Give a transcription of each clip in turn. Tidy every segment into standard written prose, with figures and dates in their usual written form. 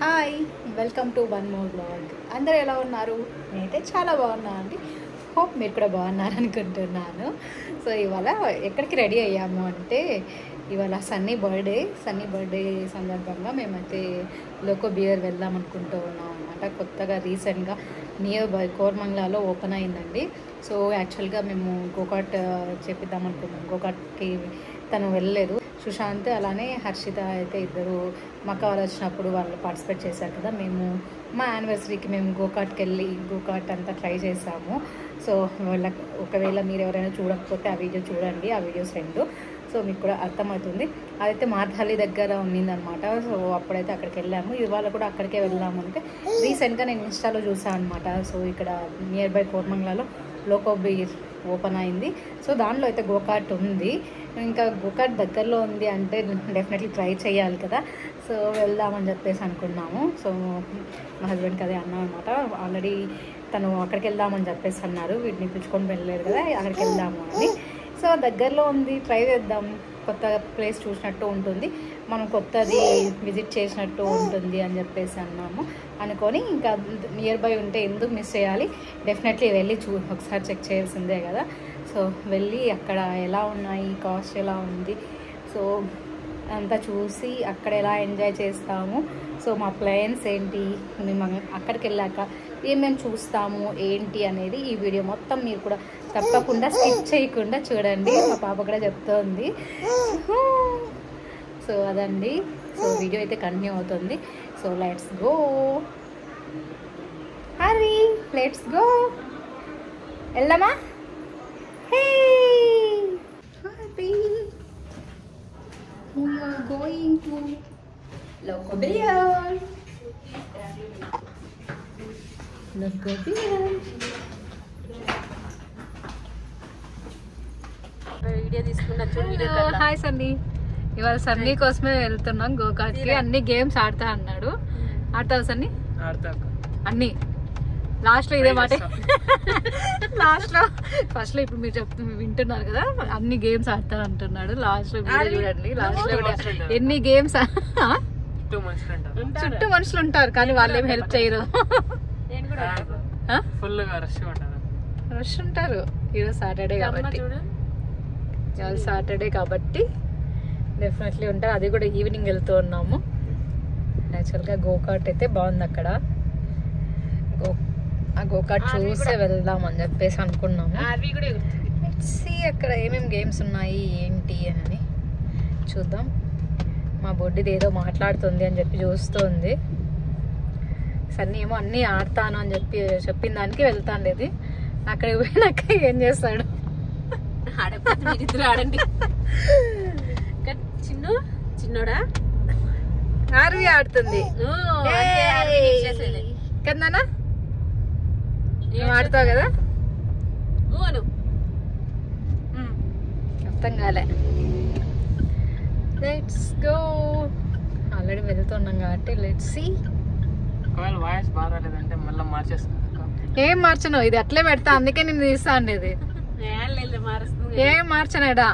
Hi, welcome to one more blog. అందరూ ఎలా ఉన్నారు? నేనైతే చాలా బాగున్నాను అండి. హోప్ మీరు కూడా బాగున్నారు అనుకుంటున్నాను. సో ఇవాళ ఎక్కడికి రెడీ అయ్యాము అంటే, ఇవాళ సన్నీ బర్త్డే సందర్భంగా మేమైతే లోకో బియర్ వెళ్దాం అనుకుంటూ ఉన్నాం అనమాట. కొత్తగా రీసెంట్గా నియర్ బై కోరమంగళలో ఓపెన్ అయిందండి. సో యాక్చువల్గా మేము గోకాట్ చేపిద్దాం అనుకున్నాం. గోకాట్కి తను వెళ్ళలేదు. సుశాంత్ అలానే హర్షిత అయితే ఇద్దరు మా కాల్ వచ్చినప్పుడు వాళ్ళు పార్టిసిపేట్ చేశారు కదా. మేము మా యానివర్సరీకి మేము గోకాట్కి వెళ్ళి గోకాట్ అంతా ట్రై చేసాము. సో వాళ్ళకి ఒకవేళ మీరు ఎవరైనా చూడకపోతే ఆ వీడియో చూడండి, ఆ వీడియోస్ రెండు. సో మీకు కూడా అర్థమవుతుంది. అదైతే మార్ధాలి దగ్గర ఉన్నిందనమాట. సో అప్పుడైతే అక్కడికి వెళ్ళాము. ఇవాళ కూడా అక్కడికే వెళ్ళాము. అంటే రీసెంట్గా నేను ఇన్స్టాలో చూసాను అనమాట. సో ఇక్కడ నియర్ బై కోరమంగళలో లోకో బీర్ ఓపెన్ అయింది. సో దానిలో అయితే గోకాట్ ఉంది. ఇంకా గోకాట్ దగ్గరలో ఉంది అంటే డెఫినెట్లీ ట్రై చేయాలి కదా. సో వెళ్దామని చెప్పేసి అనుకున్నాము. సో మా హస్బెండ్కి అదే అన్నాం అనమాట. ఆల్రెడీ తను అక్కడికి వెళ్దామని చెప్పేసి అన్నారు. వీటిని పిలుచుకొని వెళ్ళలేదు కదా, అక్కడికి వెళ్దాము అని. సో దగ్గరలో ఉంది, ట్రై చేద్దాం. కొత్త ప్లేస్ చూసినట్టు ఉంటుంది, మనం కొత్తది విజిట్ చేసినట్టు ఉంటుంది అని చెప్పేసి అన్నాము. అనుకొని ఇంకా నియర్ బై ఉంటే ఎందుకు మిస్ చేయాలి, డెఫినెట్లీ వెళ్ళి ఒకసారి చెక్ చేయాల్సిందే కదా. సో వెళ్ళి అక్కడ ఎలా ఉన్నాయి, కాస్ట్ ఎలా ఉంది, సో అంతా చూసి అక్కడ ఎలా ఎంజాయ్ చేస్తాము, సో మా ప్లాన్స్ ఏంటి, మేము అక్కడికి వెళ్ళాక ఏమేమి చూస్తాము ఏంటి అనేది ఈ వీడియో మొత్తం మీరు కూడా తప్పకుండా స్కిప్ చేయకుండా చూడండి. మా పాప కూడా చెప్తోంది. సో అదండి. సో వీడియో అయితే కంటిన్యూ అవుతుంది. So let's go. Hari, let's go. వెళ్దామా? Hey Hari, we are going to Loco Beer. Loco Beer. Video తీసుకున్నా చూడు. హాయ్ సన్నీ. ఇవాళ సన్నీ కోసమే వెళ్తున్నాం గోకాట్కి. అన్ని గేమ్స్ ఆడతా అన్నాడు. ఆడతావు సన్నీ? అన్ని లాస్ట్ లో ఇదే మాట. లాస్ట్ లో ఫస్ట్ లో ఇప్పుడు మీరు వింటున్నారు కదా, అన్ని గేమ్స్ ఆడతారు అంటున్నాడు. లాస్ట్ లో చూడండి, లాస్ట్ లో ఎన్ని గేమ్స్. చుట్టూ మనుషులు ఉంటారు కానీ వాళ్ళు ఏమి హెల్ప్ చేయరు. రష్ ఉంటారు. ఈరోజు సాటర్డే కాబట్టి, ఇవాళ సాటర్డే కాబట్టి డెఫినెట్లీ ఉంటారు. అది కూడా ఈవినింగ్ వెళ్తూ ఉన్నాము. యాక్చువల్గా గోకాట్ అయితే బాగుంది. అక్కడ ఆ గోకాట్ చూసే వెళ్దాం అని చెప్పేసి అనుకున్నాము. అక్కడ ఏమేమి గేమ్స్ ఉన్నాయి ఏంటి అని చూద్దాం. మా బొడ్డిది ఏదో మాట్లాడుతుంది అని చెప్పి చూస్తుంది. సన్నీ ఏమో అన్నీ ఆడతాను అని చెప్పిన దానికి వెళ్తాండేది. అక్కడికి పోయినాక ఏం చేస్తాడు? ఆడండి. చిన్నోడా ఆర్వి ఆడుతుంది కదా. నువ్వు ఆడతావు కదా, అర్థం కాలే. Let's go. ఆల్రెడీ వెళ్తున్నాం కాబట్టి లెట్స్ సీ. వాయిస్ బాగాలేదంటే మళ్ళీ మార్చేస్తా. ఏం మార్చను, ఇది అట్లే పెడతా. అందుకే నేను తీస్తా అండి. ఏం మార్చనేడా?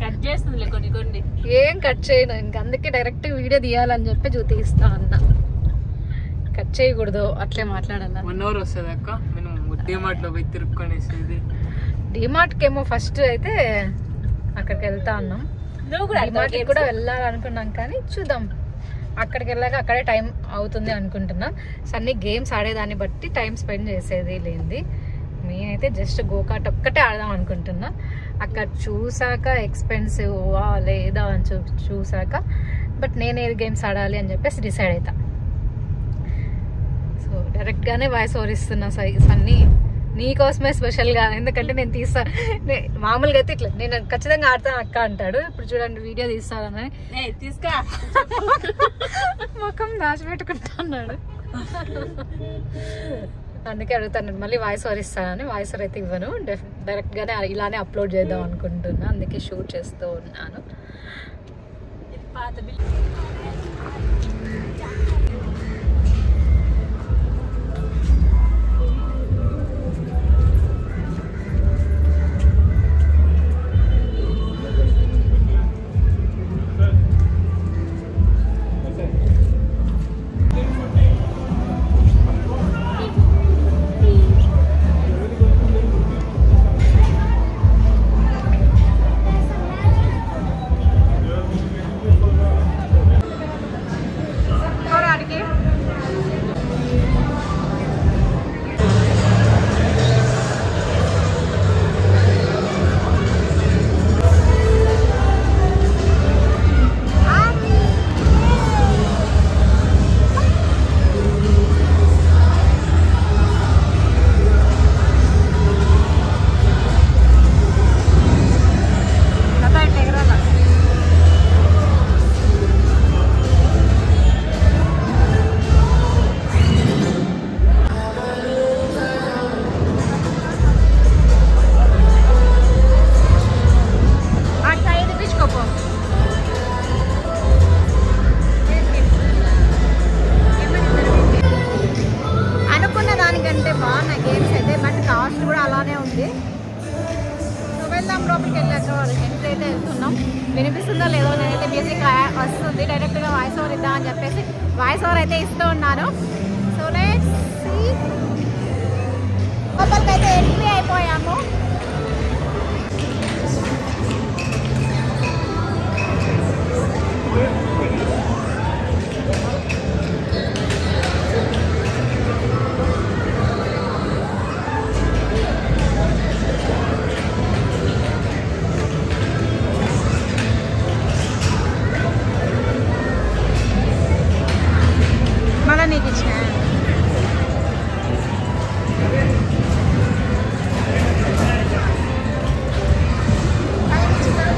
కట్ చేస్తుంది కొన్ని కొన్ని. ఏం కట్ చేయను, ఇంక అందుకే డైరెక్ట్ వీడియో తీయాలని చెప్పి తీస్తా అన్న. కట్ చేయకూడదు, అట్లే మాట్లాడాలి. 1 hour వస్తుంది అక్క. మేము డిమార్ట్ లో పోయి తిరుక్కొనేసి. డిమార్ట్కి ఏమో ఫస్ట్ అయితే అక్కడికి వెళ్తా ఉన్నాం. డిమార్ట్కి కూడా వెళ్ళాలనుకున్నాం కానీ చూద్దాం. అక్కడికి వెళ్ళాక అక్కడే టైం అవుతుంది అనుకుంటున్నా. సన్నీ గేమ్స్ ఆడేదాన్ని బట్టి టైం స్పెండ్ చేసేది లేనిది. నేనైతే జస్ట్ గోకాట్ ఒక్కటే ఆడదాం అనుకుంటున్నా. అక్కడ చూసాక ఎక్స్పెన్సివ్వా లేదా అని చూసాక బట్ నేను ఏది గేమ్స్ ఆడాలి అని చెప్పేసి డిసైడ్ అవుతా. సో డైరెక్ట్గానే వాయిస్ ఓవర్ ఇస్తున్నా సన్నీ, నీకోసమే స్పెషల్గా. ఎందుకంటే నేను మామూలుగా అయితే ఇట్లా నేను ఖచ్చితంగా ఆడతాను అక్క అంటాడు. ఇప్పుడు చూడండి వీడియో తీస్తానని తీసుకో ముఖం దాచిపెట్టుకుంటా అన్నాడు. అందుకే అడుగుతాను మళ్ళీ వాయిస్ ఓవర్ ఇస్తానని. వాయిస్ ఓవర్ అయితే ఇవ్వను, డైరెక్ట్గానే ఇలానే అప్లోడ్ చేద్దాం అనుకుంటున్నా. అందుకే షూట్ చేస్తూ ఉన్నాను. అయితే మ్యూజిక్ వస్తుంది, డైరెక్ట్గా వాయిస్ ఓవర్ ఇద్దామని చెప్పేసి వాయిస్ ఓవర్ అయితే ఇస్తూ ఉన్నాను. So let's see. లోపలికైతే ఎంట్రీ అయిపోయాము. మళ్ళీ నీకు ఇచ్చిన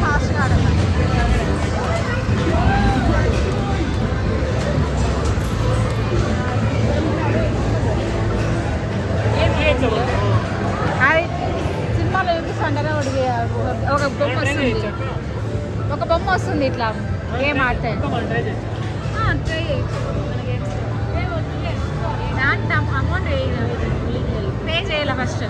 ఫాస్ట్గా ఆడతాను. అది సినిమాలో చూపిస్తుంటారా ఒక బొమ్మ వస్తుంది, ఒక బొమ్మ వస్తుంది ఇట్లా గేమ్ ఆడితే ట్రై చేయొచ్చు. దాంట్లో అమౌంట్ పే చేయాలి ఫస్ట్.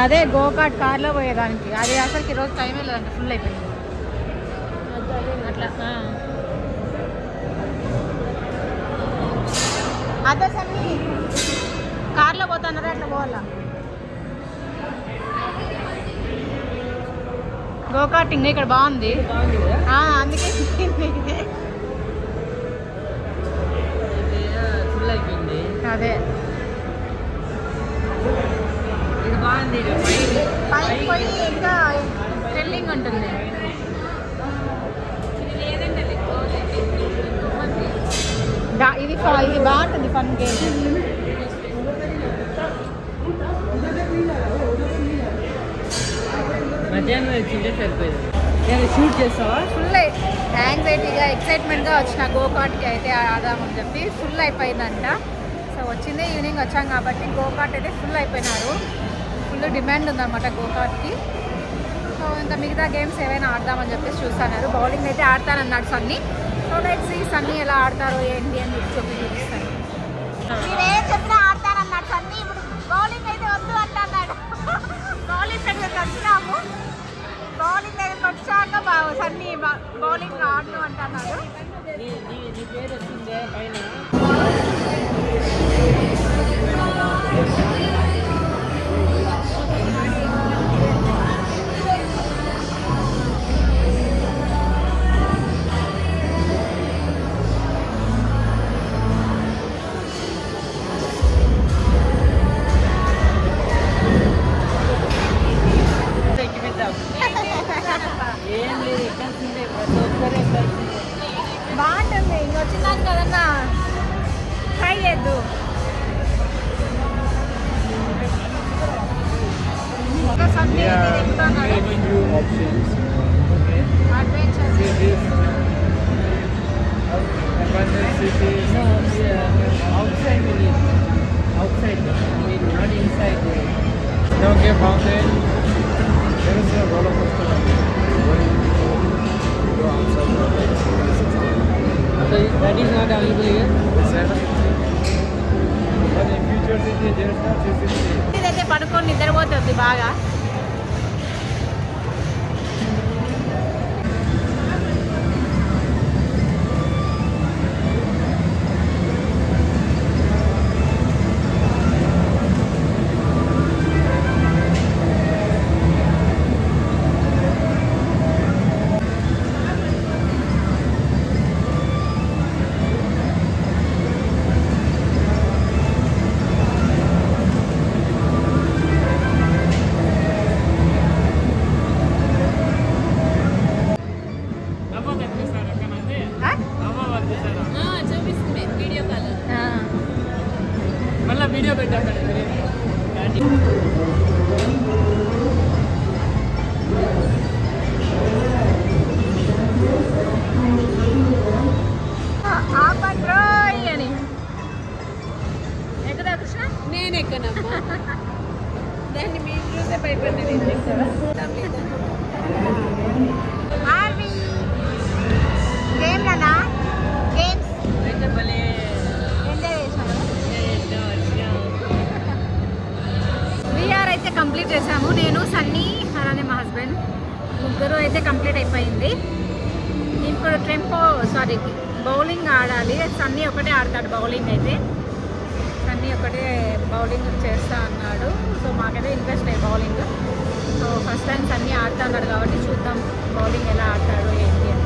అదే గోకాట్ కార్లో పోయేదానికి, అది అసలుకి ఈరోజు టైం లేదంటే ఫుల్ అయిపోయింది అట్లా. అదే సన్ని కార్లో పోతున్నారా అట్లా పోవాలా. గోకాటింగ్ ఇక్కడ బాగుంది అందుకే ఫుల్ అయిపోయింది. అదే బాగుంది. పైకి పోయి ఇంకా థ్రిల్లింగ్ ఉంటుంది. ఇది బాగుంటుంది ఫన్ గేమ్. మధ్యాహ్నం వచ్చింటే సరిపోయింది. షూట్ చేస్తావా? ఫుల్ యాంగ్జైటీగా ఎక్సైట్మెంట్గా వచ్చిన గోకాట్కి అయితే ఆదామని చెప్పి ఫుల్ అయిపోయిందంట. సో వచ్చిందే ఈవినింగ్ వచ్చాం కాబట్టి గోకాట్ అయితే ఫుల్ అయిపోయినారు. ఫుల్ డిమాండ్ ఉందన్నమాట గోకాట్కి. సో ఇంకా మిగతా గేమ్స్ ఏవైనా ఆడదామని చెప్పేసి చూస్తున్నారు. బౌలింగ్ అయితే ఆడతానన్నాడు Sunny. So let's see Sunny ఎలా ఆడతారో ఏంటి అని చూపిస్తాను. మీరేం చెప్పినా ఆడతానన్నాడు సన్నీ. ఇప్పుడు బౌలింగ్ అయితే వద్దు అంటున్నాడు. బౌలింగ్ దగ్గరికి వచ్చినాము, బౌలింగ్ దగ్గరికి వచ్చాక సన్నీ బౌలింగ్ ఆడను అంటున్నాడు. బాగుంటుంది. ఇంక వచ్చిందాన్ని కదన్నా try చేద్దు. Outside, not inside. Okay, fountain. There is a roller coaster. So that is not available here. But in future city there is not facility. ఇదైతే పడుకొని నిద్రపోతుంది బాగా. సారీ బౌలింగ్ ఆడాలి. సన్నీ ఒకటే ఆడతాడు బౌలింగ్ అయితే. సన్నీ ఒకటే బౌలింగ్ చేస్తా అన్నాడు. సో మాకైతే ఇంట్రెస్ట్ లేదు bowling. So first time Sunny ఆడుతా అన్నాడు కాబట్టి చూద్దాం బౌలింగ్ ఎలా ఆడతాడు ఏంటి అని.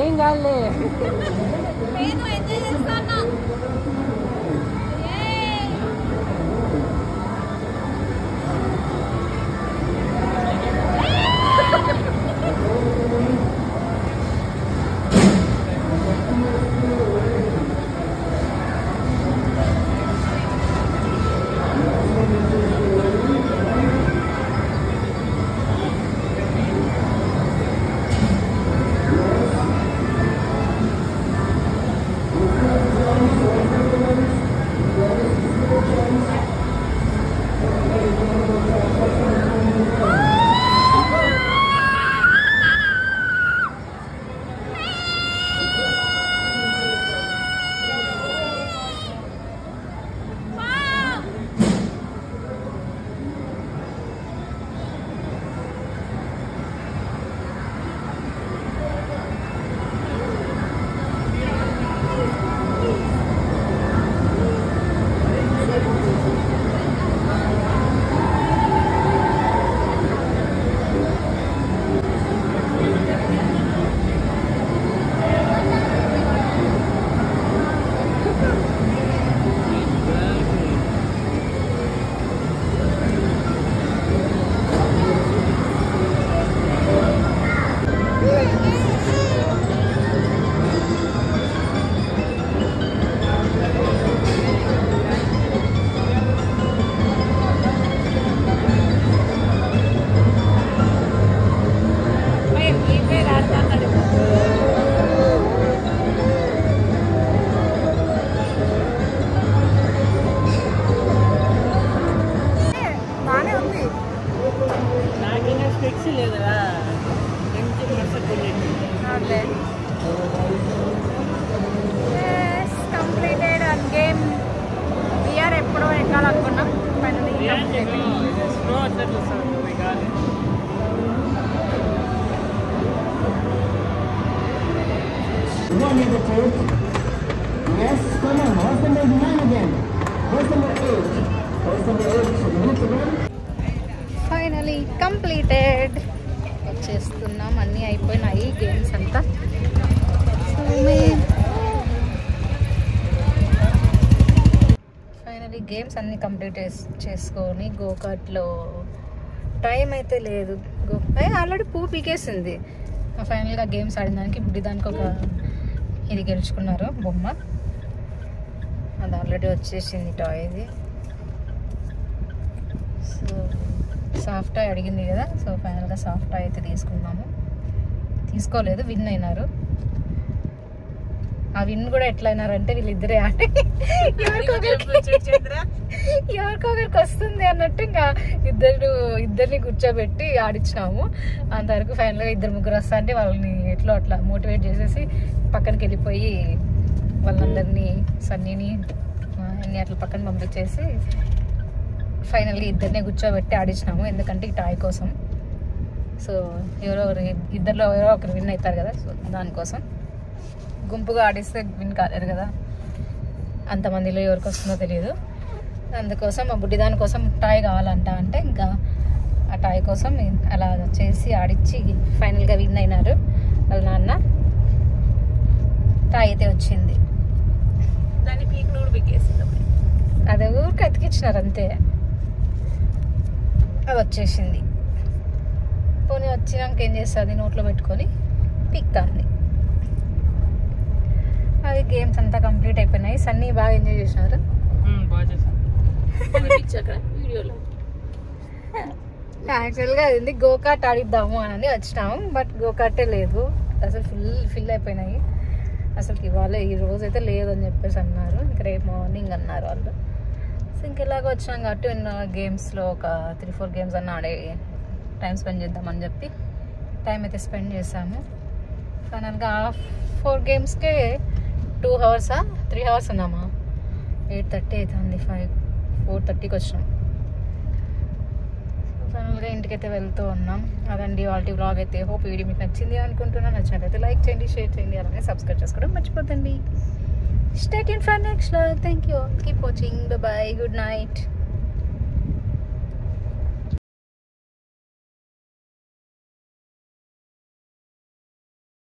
ఏం కాదులే. నేను ఎంజాయ్ చేస్తాను. నాకేనా స్పెక్స్ లేదా కంప్లీటెడ్ అండ్ గేమ్ ఇయర్ ఎప్పుడో ఎక్కాలనుకున్నాం స్లో వచ్చేట్లు వస్తుంది కాదు. Yes, come on. Horse number 9 again. Horse number 8. Horse number 8. Finally completed. వచ్చేస్తున్నాం, అన్నీ అయిపోయినాయి గేమ్స్ అంతా. ఫైనలీ గేమ్స్ అన్నీ కంప్లీట్ చేసుకొని గోకార్ట్లో టైం అయితే లేదు. ఆల్రెడీ పువ్వు పీకేసింది. ఫైనల్గా గేమ్స్ ఆడిన దానికి ఒక ఇది గెలుచుకున్నారు బొమ్మ. అది ఆల్రెడీ వచ్చేసింది టాయ్. ఇది సో సాఫ్ట్ టాయ్ అడిగింది కదా, సో ఫైనల్గా సాఫ్ట్ టాయ్ అయితే తీసుకున్నాము. తీసుకోలేదు, విన్ అయినారు. ఆ విన్ కూడా ఎట్లా అయినారంటే వీళ్ళిద్దరే ఆడి ఎవరికొకరికి వస్తుంది అన్నట్టు ఇంకా ఇద్దరిని కూర్చోబెట్టి ఆడించినాము. అంతవరకు ఫైనల్గా 2-3 వస్తా అంటే వాళ్ళని ఎట్లా అట్లా మోటివేట్ చేసేసి పక్కనకి వెళ్ళిపోయి వాళ్ళందరినీ సన్నీని అన్ని అట్లా పక్కన పంపించేసి ఫైనల్గా ఇద్దరినే కూర్చోబెట్టి ఆడించినాము. ఎందుకంటే ఈ టాయ్ కోసం. సో ఇద్దరిలో ఎవరో ఒకరు విన్ అవుతారు కదా, సో దానికోసం. గుంపుగా ఆడిస్తే విన్ కాలేరు కదా, అంతమందిలో ఎవరికి వస్తుందో తెలియదు. అందుకోసం ఆ బుడ్డి దానికోసం టాయ్ కావాలంట అంటే ఇంకా ఆ టాయ్ కోసం అలా చేసి ఆడిచ్చి ఫైనల్గా విన్ అయినారు వాళ్ళ నాన్న. టాయ్ అయితే వచ్చింది. దాన్ని పీక్ నూడు పీకేసింది. అదే ఊరికి అతికిచ్చినారు అంతే. అది వచ్చేసింది. పోనీ వచ్చినాక ఏం చేస్తుంది, నోట్లో పెట్టుకొని పీక్తాంది. అది గేమ్స్ అంతా కంప్లీట్ అయిపోయినాయి. సన్నీ బాగా ఎంజాయ్ చేసినారు. బాగా చేశాను. వీడియోలో యాక్చువల్గా అది గోకార్ట్ ఆడిద్దాము అని వచ్చినాము, బట్ గోకార్టే లేదు. అసలు ఫిల్ అయిపోయినాయి. అసలు ఇవాళ ఈ రోజు అయితే లేదు అని చెప్పేసి అన్నారు. ఇంకా రేపు మార్నింగ్ అన్నారు వాళ్ళు. సో ఇంకెలాగో వచ్చినాం కాబట్టి గేమ్స్లో ఒక 3-4 గేమ్స్ అన్న ఆడే టైం స్పెండ్ చేద్దామని చెప్పి టైం అయితే స్పెండ్ చేసాము. ఫైనల్గా 4 గేమ్స్కే 2 hours 3 hours ఉన్నామా? 8:30 అవుతుంది. 4:30కి వచ్చినాం. ఫైనల్గా ఇంటికైతే వెళ్తూ ఉన్నాం. అదండి వాళ్ళ వ్లాగ్ అయితే. హోప్ వీడియో మీకు నచ్చింది అనుకుంటున్నాను. నచ్చినట్లయితే లైక్ చేయండి, షేర్ చేయండి, అలాగే సబ్స్క్రైబ్ చేసుకోవడం మర్చిపోతండి. Stay tuned for next vlog. Thank you. Keep watching. Bye bye. Good night.